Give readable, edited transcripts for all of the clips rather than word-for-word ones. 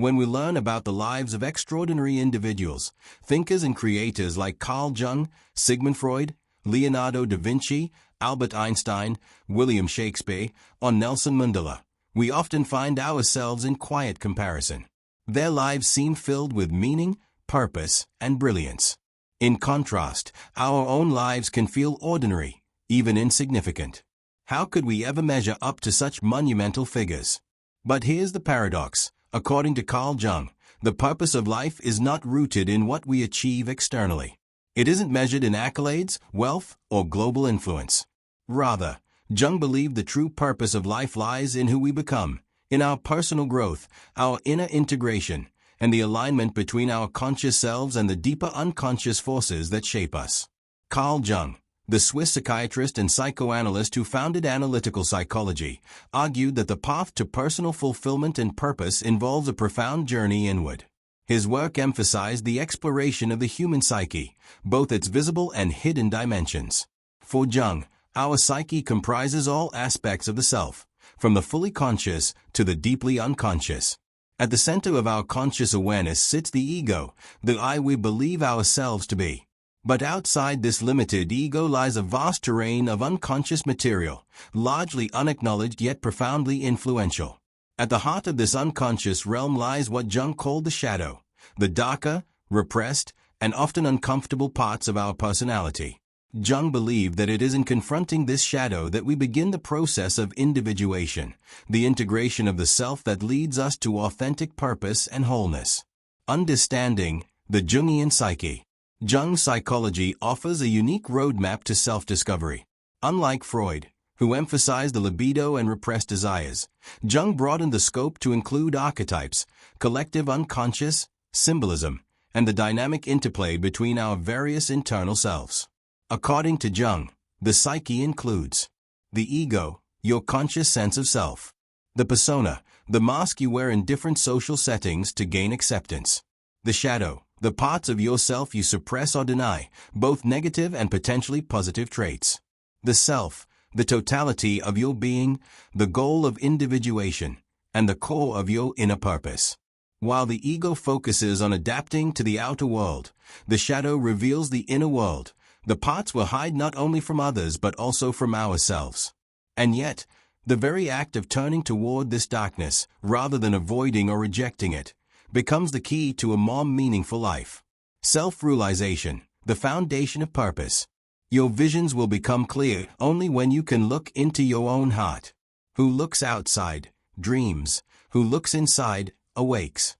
When we learn about the lives of extraordinary individuals, thinkers and creators like Carl Jung, Sigmund Freud, Leonardo da Vinci, Albert Einstein, William Shakespeare, or Nelson Mandela, we often find ourselves in quiet comparison. Their lives seem filled with meaning, purpose, and brilliance. In contrast, our own lives can feel ordinary, even insignificant. How could we ever measure up to such monumental figures? But here's the paradox. According to Carl Jung, the purpose of life is not rooted in what we achieve externally. It isn't measured in accolades, wealth, or global influence. Rather, Jung believed the true purpose of life lies in who we become, in our personal growth, our inner integration, and the alignment between our conscious selves and the deeper unconscious forces that shape us. Carl Jung, the Swiss psychiatrist and psychoanalyst who founded analytical psychology, argued that the path to personal fulfillment and purpose involves a profound journey inward. His work emphasized the exploration of the human psyche, both its visible and hidden dimensions. For Jung, our psyche comprises all aspects of the self, from the fully conscious to the deeply unconscious. At the center of our conscious awareness sits the ego, the I we believe ourselves to be. But outside this limited ego lies a vast terrain of unconscious material, largely unacknowledged yet profoundly influential. At the heart of this unconscious realm lies what Jung called the shadow, the darker, repressed, and often uncomfortable parts of our personality. Jung believed that it is in confronting this shadow that we begin the process of individuation, the integration of the self that leads us to authentic purpose and wholeness. Understanding the Jungian psyche. Jung's psychology offers a unique roadmap to self-discovery. Unlike Freud, who emphasized the libido and repressed desires, Jung broadened the scope to include archetypes, collective unconscious, symbolism, and the dynamic interplay between our various internal selves. According to Jung, the psyche includes the ego, your conscious sense of self; the persona, the mask you wear in different social settings to gain acceptance; the shadow, the parts of yourself you suppress or deny, both negative and potentially positive traits; the self, the totality of your being, the goal of individuation, and the core of your inner purpose. While the ego focuses on adapting to the outer world, the shadow reveals the inner world, the parts we hide not only from others but also from ourselves. And yet, the very act of turning toward this darkness, rather than avoiding or rejecting it, becomes the key to a more meaningful life. Self-realization, the foundation of purpose. Your visions will become clear only when you can look into your own heart. Who looks outside, dreams. Who looks inside, awakes.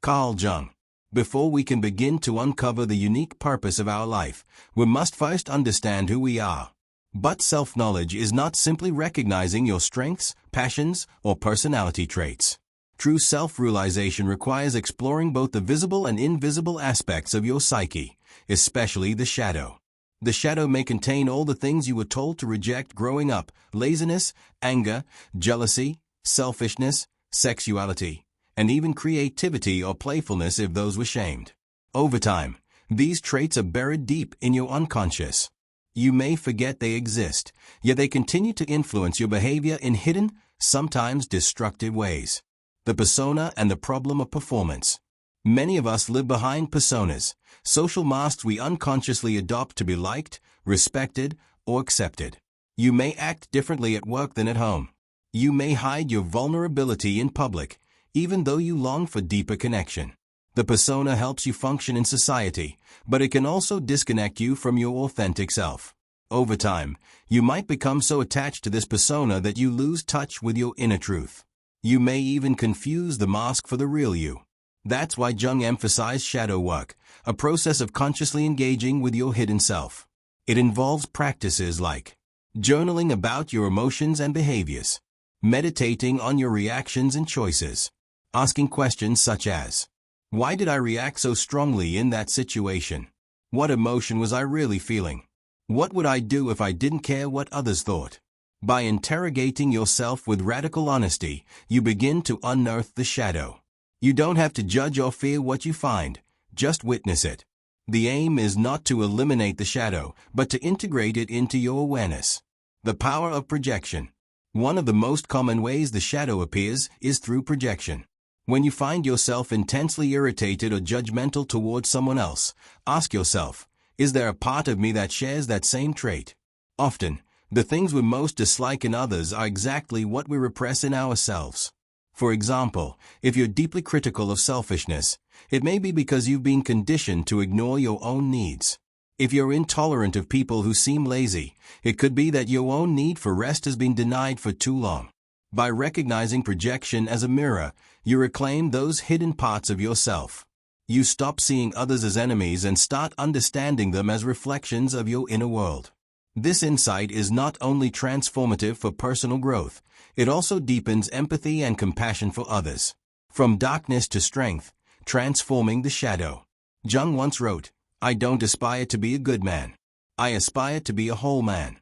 Carl Jung. Before we can begin to uncover the unique purpose of our life, we must first understand who we are. But self-knowledge is not simply recognizing your strengths, passions, or personality traits. True self-realization requires exploring both the visible and invisible aspects of your psyche, especially the shadow. The shadow may contain all the things you were told to reject growing up: laziness, anger, jealousy, selfishness, sexuality, and even creativity or playfulness if those were shamed. Over time, these traits are buried deep in your unconscious. You may forget they exist, yet they continue to influence your behavior in hidden, sometimes destructive ways. The persona and the problem of performance. Many of us live behind personas, social masks we unconsciously adopt to be liked, respected, or accepted. You may act differently at work than at home. You may hide your vulnerability in public, even though you long for deeper connection. The persona helps you function in society, but it can also disconnect you from your authentic self. Over time, you might become so attached to this persona that you lose touch with your inner truth. You may even confuse the mask for the real you. That's why Jung emphasized shadow work, a process of consciously engaging with your hidden self. It involves practices like journaling about your emotions and behaviors, meditating on your reactions and choices, asking questions such as, why did I react so strongly in that situation? What emotion was I really feeling? What would I do if I didn't care what others thought? By interrogating yourself with radical honesty, you begin to unearth the shadow. You don't have to judge or fear what you find, just witness it. The aim is not to eliminate the shadow, but to integrate it into your awareness. The power of projection. One of the most common ways the shadow appears is through projection. When you find yourself intensely irritated or judgmental towards someone else, ask yourself, is there a part of me that shares that same trait? Often, the things we most dislike in others are exactly what we repress in ourselves. For example, if you're deeply critical of selfishness, it may be because you've been conditioned to ignore your own needs. If you're intolerant of people who seem lazy, it could be that your own need for rest has been denied for too long. By recognizing projection as a mirror, you reclaim those hidden parts of yourself. You stop seeing others as enemies and start understanding them as reflections of your inner world. This insight is not only transformative for personal growth, it also deepens empathy and compassion for others. From darkness to strength, transforming the shadow. Jung once wrote, "I don't aspire to be a good man. I aspire to be a whole man."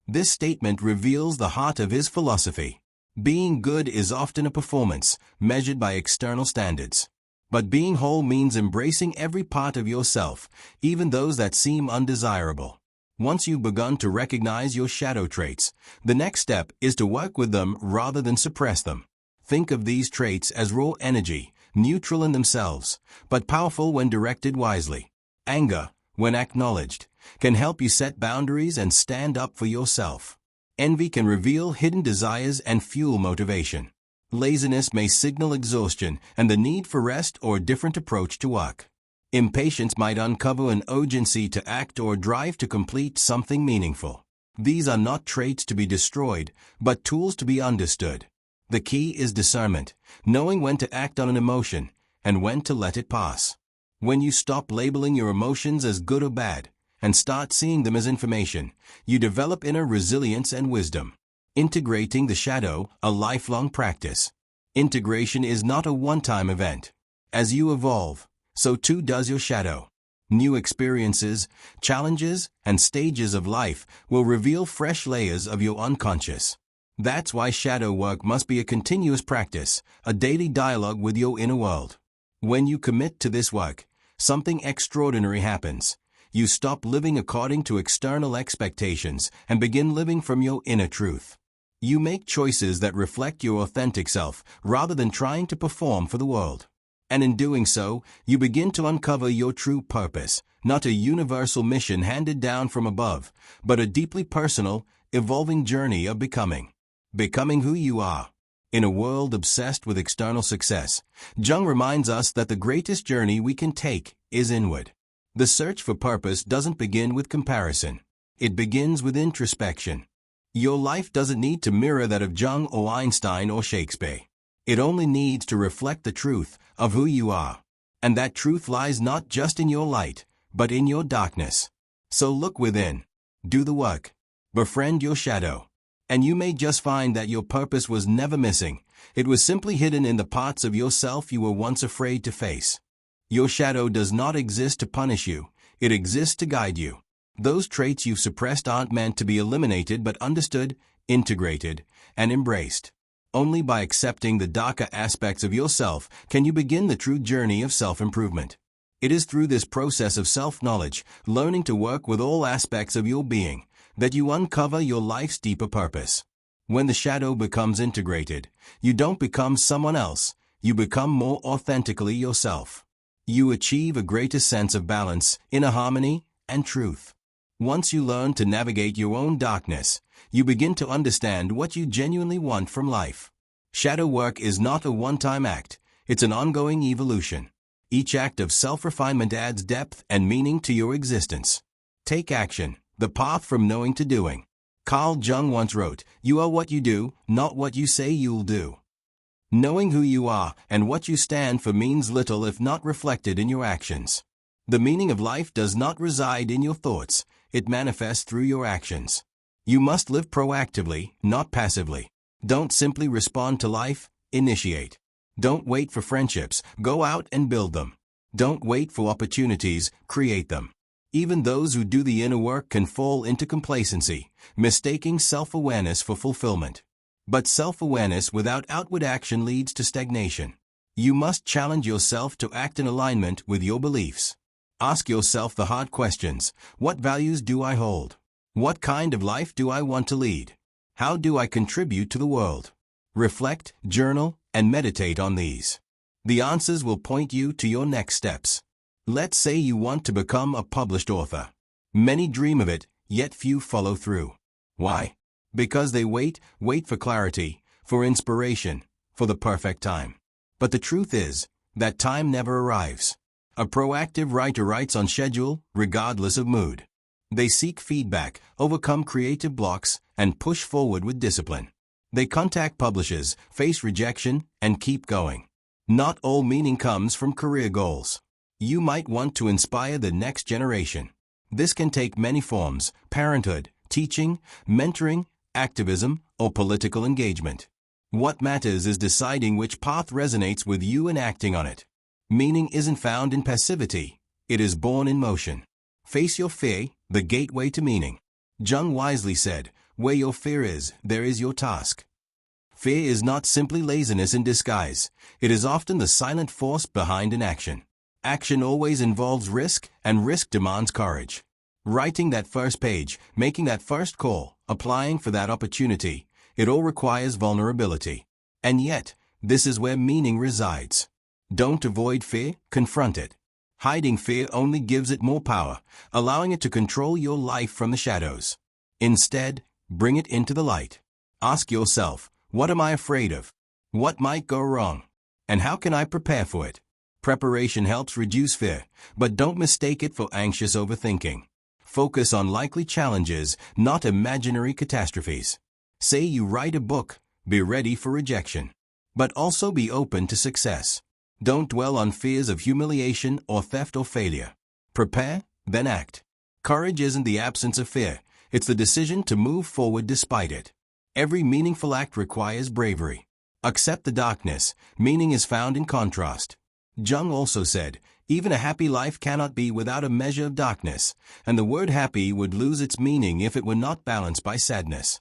This statement reveals the heart of his philosophy. Being good is often a performance, measured by external standards. But being whole means embracing every part of yourself, even those that seem undesirable. Once you've begun to recognize your shadow traits, the next step is to work with them rather than suppress them. Think of these traits as raw energy, neutral in themselves, but powerful when directed wisely. Anger, when acknowledged, can help you set boundaries and stand up for yourself. Envy can reveal hidden desires and fuel motivation. Laziness may signal exhaustion and the need for rest or a different approach to work. Impatience might uncover an urgency to act or drive to complete something meaningful. These are not traits to be destroyed, but tools to be understood. The key is discernment, knowing when to act on an emotion and when to let it pass. When you stop labeling your emotions as good or bad and start seeing them as information, you develop inner resilience and wisdom. Integrating the shadow, a lifelong practice. Integration is not a one-time event. As you evolve, so too does your shadow. New experiences, challenges, and stages of life will reveal fresh layers of your unconscious. That's why shadow work must be a continuous practice, a daily dialogue with your inner world. When you commit to this work, something extraordinary happens. You stop living according to external expectations and begin living from your inner truth. You make choices that reflect your authentic self rather than trying to perform for the world. And in doing so, you begin to uncover your true purpose, not a universal mission handed down from above, but a deeply personal, evolving journey of becoming. Becoming who you are. In a world obsessed with external success, Jung reminds us that the greatest journey we can take is inward. The search for purpose doesn't begin with comparison. It begins with introspection. Your life doesn't need to mirror that of Jung or Einstein or Shakespeare. It only needs to reflect the truth of who you are. And that truth lies not just in your light, but in your darkness. So look within. Do the work. Befriend your shadow. And you may just find that your purpose was never missing. It was simply hidden in the parts of yourself you were once afraid to face. Your shadow does not exist to punish you. It exists to guide you. Those traits you've suppressed aren't meant to be eliminated but understood, integrated, and embraced. Only by accepting the darker aspects of yourself can you begin the true journey of self-improvement. It is through this process of self-knowledge, learning to work with all aspects of your being, that you uncover your life's deeper purpose. When the shadow becomes integrated, you don't become someone else, you become more authentically yourself. You achieve a greater sense of balance, inner harmony, and truth. Once you learn to navigate your own darkness, you begin to understand what you genuinely want from life. Shadow work is not a one-time act, it's an ongoing evolution. Each act of self-refinement adds depth and meaning to your existence. Take action, the path from knowing to doing. Carl Jung once wrote, "You are what you do, not what you say you'll do." Knowing who you are and what you stand for means little if not reflected in your actions. The meaning of life does not reside in your thoughts, it manifests through your actions. You must live proactively, not passively. Don't simply respond to life, initiate. Don't wait for friendships, go out and build them. Don't wait for opportunities, create them. Even those who do the inner work can fall into complacency, mistaking self-awareness for fulfillment. But self-awareness without outward action leads to stagnation. You must challenge yourself to act in alignment with your beliefs. Ask yourself the hard questions. What values do I hold? What kind of life do I want to lead? How do I contribute to the world? Reflect, journal, and meditate on these. The answers will point you to your next steps. Let's say you want to become a published author. Many dream of it, yet few follow through. Why? Because they wait for clarity, for inspiration, for the perfect time. But the truth is, that time never arrives. A proactive writer writes on schedule, regardless of mood. They seek feedback, overcome creative blocks, and push forward with discipline. They contact publishers, face rejection, and keep going. Not all meaning comes from career goals. You might want to inspire the next generation. This can take many forms: parenthood, teaching, mentoring, activism, or political engagement. What matters is deciding which path resonates with you and acting on it. Meaning isn't found in passivity. It is born in motion. Face your fear, the gateway to meaning. Jung wisely said, "Where your fear is, there is your task." Fear is not simply laziness in disguise. It is often the silent force behind an action. Action always involves risk, and risk demands courage. Writing that first page, making that first call, applying for that opportunity, it all requires vulnerability. And yet, this is where meaning resides. Don't avoid fear, confront it. Hiding fear only gives it more power, allowing it to control your life from the shadows. Instead, bring it into the light. Ask yourself, what am I afraid of? What might go wrong? And how can I prepare for it? Preparation helps reduce fear, but don't mistake it for anxious overthinking. Focus on likely challenges, not imaginary catastrophes. Say you write a book, be ready for rejection. But also be open to success. Don't dwell on fears of humiliation or theft or failure. Prepare, then act. Courage isn't the absence of fear, it's the decision to move forward despite it. Every meaningful act requires bravery. Accept the darkness, meaning is found in contrast. Jung also said, even a happy life cannot be without a measure of darkness, and the word happy would lose its meaning if it were not balanced by sadness.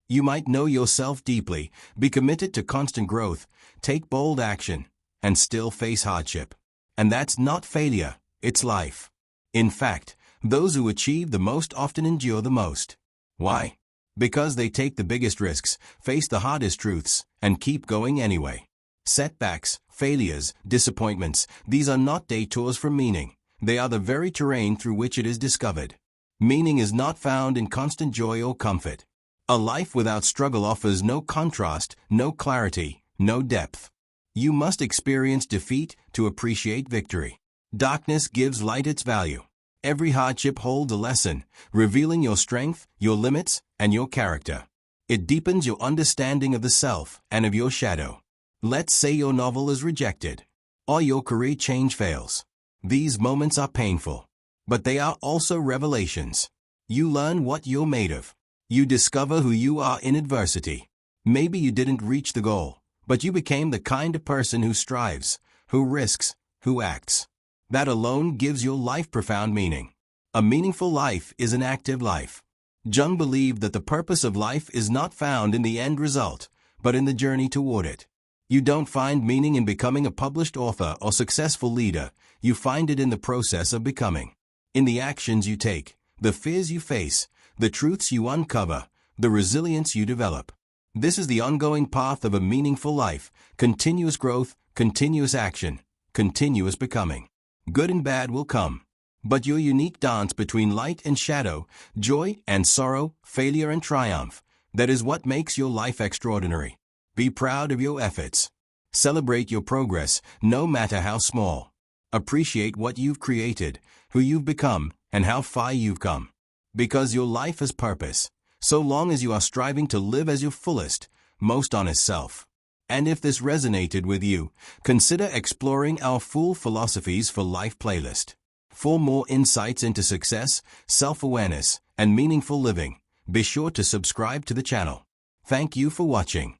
You might know yourself deeply, be committed to constant growth, take bold action, and still face hardship. And that's not failure, it's life. In fact, those who achieve the most often endure the most. Why? Because they take the biggest risks, face the hardest truths, and keep going anyway. Setbacks, failures, disappointments, these are not detours from meaning. They are the very terrain through which it is discovered. Meaning is not found in constant joy or comfort. A life without struggle offers no contrast, no clarity, no depth. You must experience defeat to appreciate victory. Darkness gives light its value. Every hardship holds a lesson, revealing your strength, your limits, and your character. It deepens your understanding of the self and of your shadow. Let's say your novel is rejected, or your career change fails. These moments are painful, but they are also revelations. You learn what you're made of. You discover who you are in adversity. Maybe you didn't reach the goal, but you became the kind of person who strives, who risks, who acts. That alone gives your life profound meaning. A meaningful life is an active life. Jung believed that the purpose of life is not found in the end result, but in the journey toward it. You don't find meaning in becoming a published author or successful leader, you find it in the process of becoming. In the actions you take, the fears you face, the truths you uncover, the resilience you develop. This is the ongoing path of a meaningful life, continuous growth, continuous action, continuous becoming. Good and bad will come, but your unique dance between light and shadow, joy and sorrow, failure and triumph, that is what makes your life extraordinary. Be proud of your efforts. Celebrate your progress, no matter how small. Appreciate what you've created, who you've become, and how far you've come. Because your life has purpose, so long as you are striving to live as your fullest, most honest self. And if this resonated with you, consider exploring our Full Philosophies for Life playlist. For more insights into success, self-awareness, and meaningful living, be sure to subscribe to the channel. Thank you for watching.